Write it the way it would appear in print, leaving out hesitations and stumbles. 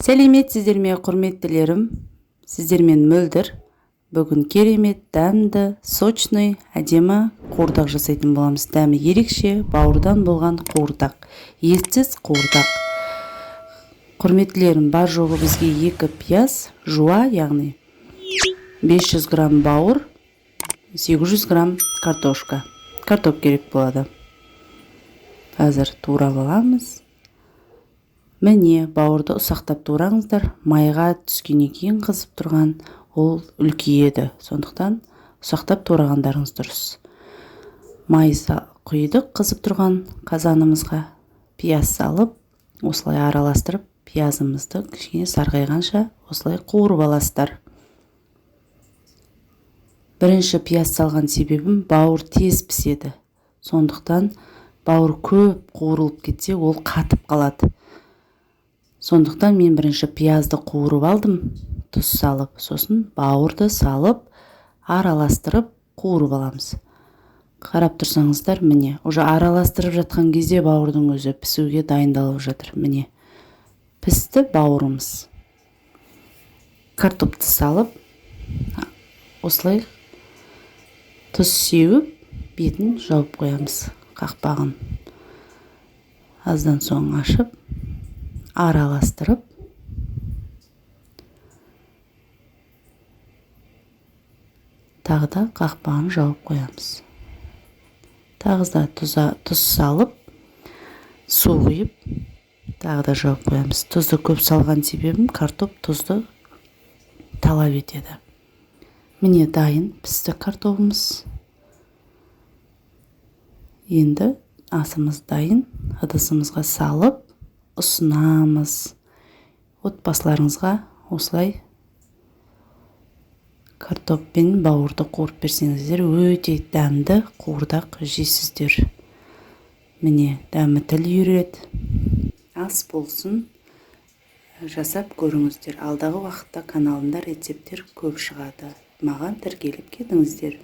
Сәлеметсіздер ме, құрметтілерім? Сіздермен мөлдір. Бүгін керемет, дәмді, сочный, әдемі қуырдақ жасайтын боламыз. Дәмі ерекше, бауырдан болған қуырдақ. Етсіз қуырдақ. Құрметтілерім, бар жоғы бізге 2 пияз, жуа, яғни 500 грамм бауыр, 800 грамм картошка. Картоп керек болады. Қазір турап аламыз. Міне, бауырды ұсақтап тураңыздар. Майға түскеннен кейін қызып тұрған ол үлкейеді. Сондықтан ұсақтап турағандарыңыз дұрыс. Май құйдық қызып тұрған қазанымызға. Пияз салып, осылай араластырып, пиязымызды кішкене сарғайғанша осылай қуырып аласыздар. Бірінші пияз салған себебім бауыр тез піседі. Сондықтан бауыр көп қуырылып кетсе, ол қатып қалады. Сондықтан мен бірінші пиязды қуырып алдым, тұз салып, сосын бауырды салып, араластырып, қуырып аламыз. Қарап тұрсаңыздар, міне, уже араластырып жатқан кезде бауырдың өзі пісуге дайындалып жатыр. Міне, пісті бауырымыз. Картопты салып, осылай тұз сеуіп, бетін жауып қоямыз, қақпағын. Аздан соң ашып, араластырып, тағы да қақпағын жауып қоямыз. Тағы да тұз салып, су құйып, тағы да жауып қоямыз. Тұзды көп салған себебім картоп тұзды талап етеді. Міне дайын пісті картопымыз. Енді асымыз дайын, ыдысымызға салып, ұсынамыз. Отбасыларыңызға осылай картоп пен бауырды қуырып берсеңіздер, өте дәмді қуырдақ жейсіздер. Міне, дәмі тіл үйіреді. Ас болсын, жасап көріңіздер. Алдағы уақытта каналымда рецепттер көп шығады. Маған тіркеліп кетіңіздер.